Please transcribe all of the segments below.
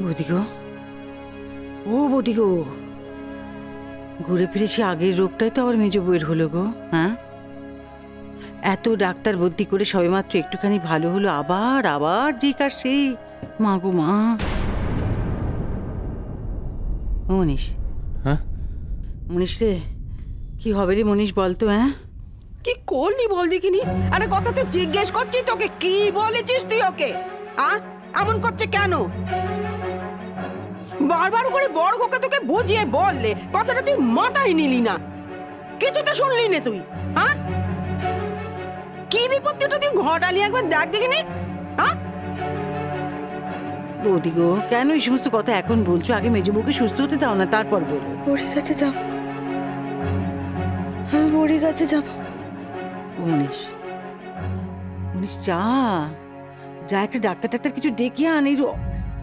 বৌদি গো, ও বৌদি গো, ঘুরে ফিরে সে আগের রোগটাই তো আবার মেজো বউয়ের হলো গো। হ্যাঁ, এত ডাক্তার ভর্তি করে সবেমাত্র একটুখানি ভালো হলো, আবার আবার যে কার সেই। মা গো মা। মনীষ, হ্যাঁ মনীষ রে, কি হবে রে মনীষ বলতো? হ্যাঁ, কি করলি বল দেখিনি? আরে কথা তো জিজ্ঞেস করছি তোকে, কি বলেছিস তুই ওকে? এমন করছে কেন? বারবার করে বড় খোকা তোকে বুঝিয়ে বললে কথাটা তুই মাথায় নিলি না, কিছুটা শুনলি না তুই। কি বিপত্তিটা তুই ঘটালি একবার দেখ দেখিনি। বৌদি গো, কেন এই সমস্ত কথা এখন বলছো? আগে মেজো বউকে সুস্থ হতে দাও না, তারপর বলো। বড়ির কাছে যাব, আমি বড়ির কাছে যাব। মনীষ, মনীষ যা যা, একটা ডাক্তার কিছু ডেকে আন।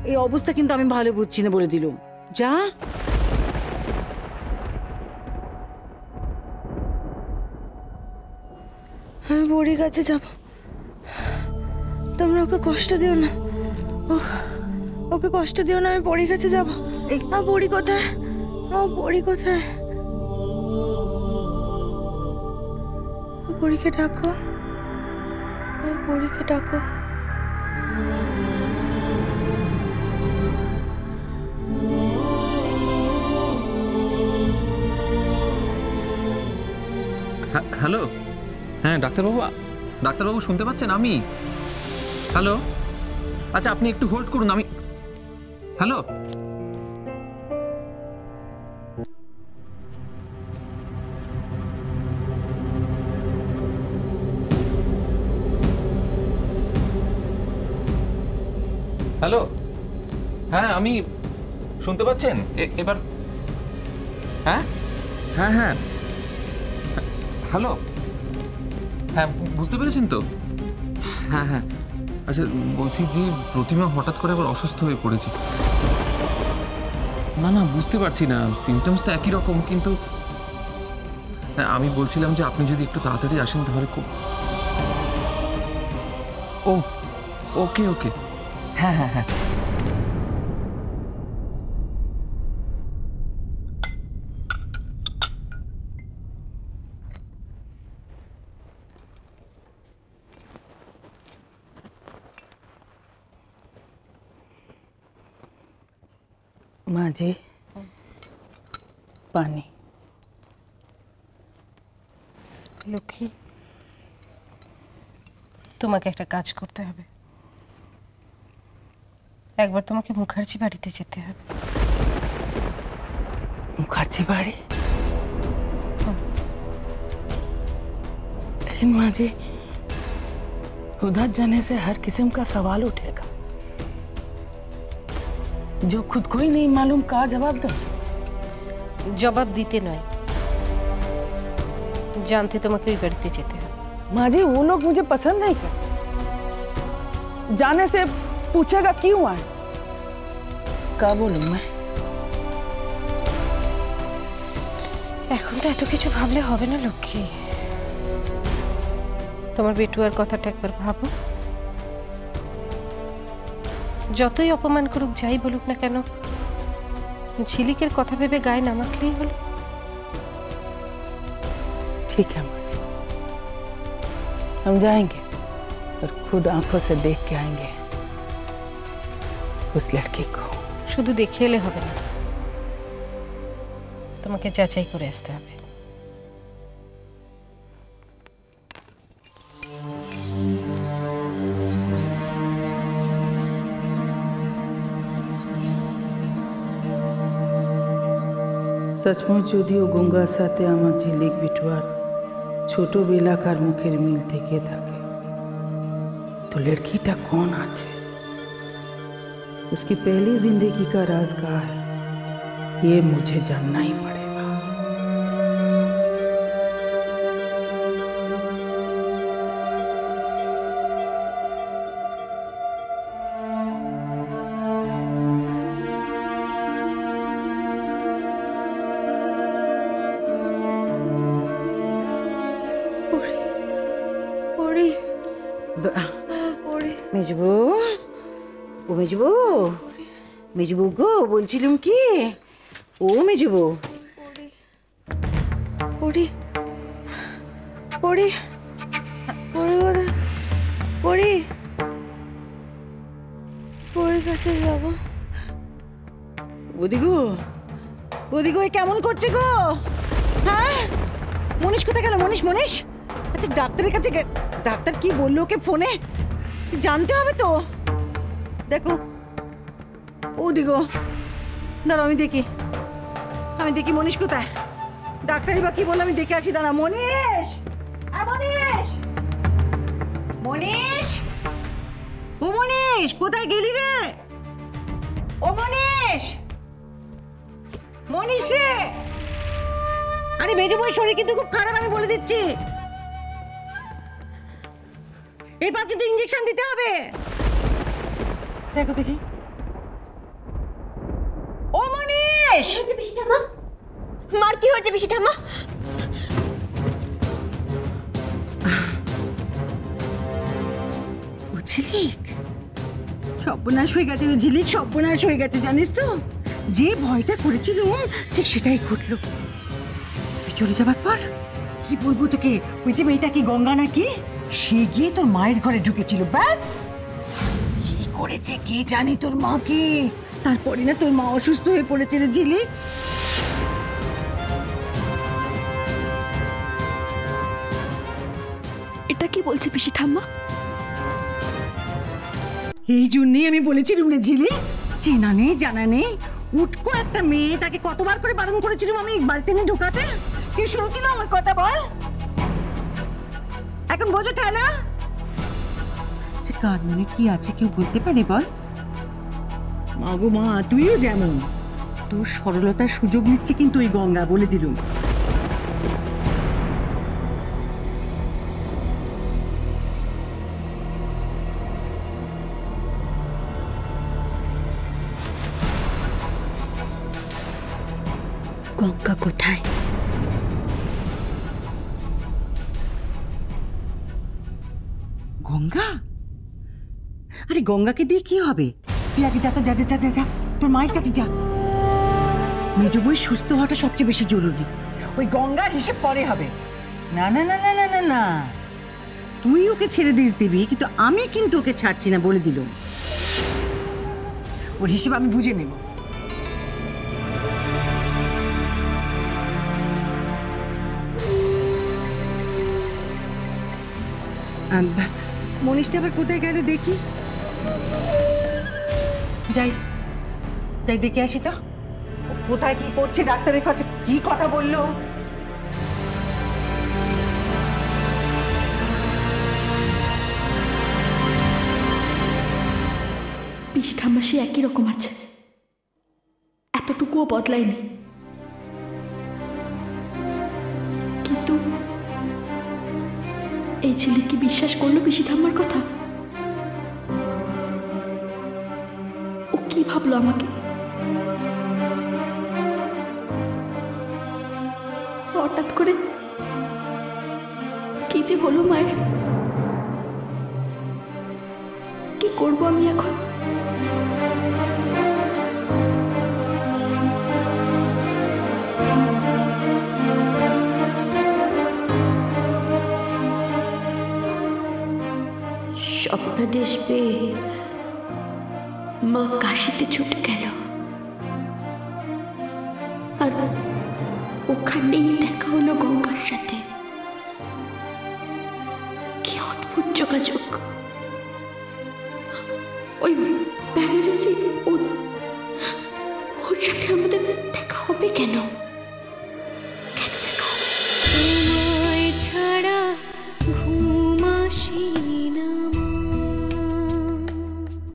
এই অবস্থা কিন্তু আমি ভালো বুঝছি না, বলে দিলুম। যা। আমি বড়ির কাছে যাব, তোমরা ওকে কষ্ট দিও না, ওকে কষ্ট দিও না। আমি বড়ির কাছে যাব। বড়ি কোথায়? বড়ি কোথায়? বড়িকে ডাকো, বড়িকে ডাকো। হ্যালো, হ্যাঁ ডাক্তারবাবু, ডাক্তারবাবু শুনতে পাচ্ছেন? আমি হ্যালো, আচ্ছা আপনি একটু হোল্ড করুন, আমি হ্যালো। হ্যালো, হ্যাঁ আমি শুনতে পাচ্ছেন এবার? হ্যাঁ হ্যাঁ হ্যাঁ হ্যালো, হ্যাঁ বুঝতে পেরেছেন তো? হ্যাঁ হ্যাঁ, আচ্ছা বলছি যে প্রতিমা হঠাৎ করে আবার অসুস্থ হয়ে পড়েছে। না না, বুঝতে পারছি না, সিমটমস তো একই রকম, কিন্তু আমি বলছিলাম যে আপনি যদি একটু তাড়াতাড়ি আসেন তাহলে খুব। ও ওকে ওকে, হ্যাঁ হ্যাঁ হ্যাঁ। মা জি, পানি। লক্ষ্মী, তোমাকে একটা কাজ করতে হবে। একবার তোমাকে মুখার্জি বাড়িতে যেতে হবে। मुखर्जी बाड़ी? लेकिन माँ जी, उधर जाने से हर किस्म का सवाल उठेगा, जो खुद को ही नहीं मालूम का जवाब दो। জবাব দিতে নয়, জানতে তোমাকে ওই বাড়িতে যেতে হবে। माँ जी, वो लोग मुझे पसंद नहीं करते, जाने से पूछेगा क्यों आए। का बोलूं मैं? এখন তো এত কিছু ভাবলে হবে না লক্ষ্মী। তোমার বেটুয়ার কথাটা একবার ভাবো। যতই অপমান করুক, যাই বলুক না কেন, ঝিলিকের কথা ভেবে গায়ে না মাখলেই হলো। ठीक है माँ जी, हम जाएंगे और खुद आंखों से देख के आएंगे उस लड़की को। শুধু দেখে এলে হবে না, তোমাকে যাচাই করে আসতে হবে। सचमुच যদিও গঙ্গার সাথে আমার ঝিলিক বিটুয়ার ছোটবেলাকার মুখের মিল থেকে থাকে, तो लड़कीटा कौन আছে, उसकी पहली जिंदगी का राज क्या है, ये मुझे जानना ही पड़ेगा। মেজবু, ও মেজবু, মেজবউ গো, বলছিলাম কি, ও মেজবউ, পড়ি পড়ি পড়ি পড়ি পড়ি কাছে যাবো। বৌদি গো, বৌদি গো, এ কেমন করছে গো? হ্যাঁ, মনীষ কোথায় গেল? মনীষ, মনীষ, আচ্ছা ডাক্তারের কাছে ডাক্তার কি বললো ওকে ফোনে? জানতে হবে তো। দেখো বৌদি গো, দাঁড়াও আমি দেখি মনীষ কোথায়। ডাক্তারই বা কি বললো, আমি দেখে আসি। দাঁড়া মনীষ, মনীষ, মনীষ, ও মনীষ, কোথায় গেলি রে? ও মনীষ, মনীষ রে, আরে মেজো বউয়ের শরীর কিন্তু খুব খারাপ, আমি বলে দিচ্ছি। এরপর কিন্তু ইঞ্জেকশন দিতে হবে। দেখো দেখি, ও মনীষ, মার কি হয়েছে পিসি ঠাম্মা? ও ঝিলিক, সর্বনাশ হয়ে গেছে রে ঝিলিক, সর্বনাশ হয়ে গেছে, জানিস তো? যে ভয়টা করেছিল ঠিক সেটাই ঘটলো। তুই চলে যাবার পর কি বলবো তোকে, ওই যে মেয়েটা কি গঙ্গা নাকি, সে গিয়ে তোর মায়ের ঘরে ঢুকেছিল। ব্যাস, কি করেছে কে জানে তোর মাকে। তারপরে না তোর মা অসুস্থ হয়ে পড়েছে রে ঝিলিক। এটা কি বলছে পিসি ঠাম্মা? এই জন্যই আমি বলেছিলাম রে ঝিলিক, চেনা নেই জানা নেই, উটকো একটা মেয়ে, তাকে কতবার করে বারণ করেছিলাম আমি বাড়িতে নিয়ে ঢোকাতে, কেউ শুনেছিল আমার কথা? বল, এখন বোঝো ঠেলা। আচ্ছা কার মনে কি আছে কেউ বলতে পারে? বল। মা গো মা, তুইও যেমন, তোর সরলতার সুযোগ নিচ্ছে কিন্তু ওই গঙ্গা, বলে দিলুম। গঙ্গা কোথায়? গঙ্গা? আরে গঙ্গাকে দিয়ে কি হবে? তুই আগে যা তো, যা যা যা যা, তোর মায়ের কাছে যা। মেজ বই সুস্থ হওয়াটা সবচেয়ে বেশি জরুরি, ওই গঙ্গার হিসেব পরে হবে। না না না না না না না, তুই ওকে ছেড়ে দিবি, কিন্তু আমি কিন্তু ওকে ছাড়ছি না, বলে দিলুম। ওর হিসেব আমি বুঝে নেব। মনীষটা আবার কোথায় গেল দেখি, যাই যাই দেখে আসি তো, কোথায় কি করছে, ডাক্তারের কাছে কি কথা বললো। পিসি ঠাম্মা সে একই রকম আছে, এতটুকুও বদলায়নি। কিন্তু এই ছেলে কি বিশ্বাস করলো পিসি ঠাম্মার কথা? ও কি ভাবলো আমাকে? হঠাৎ করে কি যে হলো মায়ের, কি করবো আমি এখন? স্বপ্নাদেশ পেয়ে মা কাশিতে ছুটে গেল, আর ওখানেই দেখা হলো গঙ্গার সাথে। কি অদ্ভুত যোগাযোগ! ওই বেনারসি ওর সাথে আমাদের দেখা হবে কেন?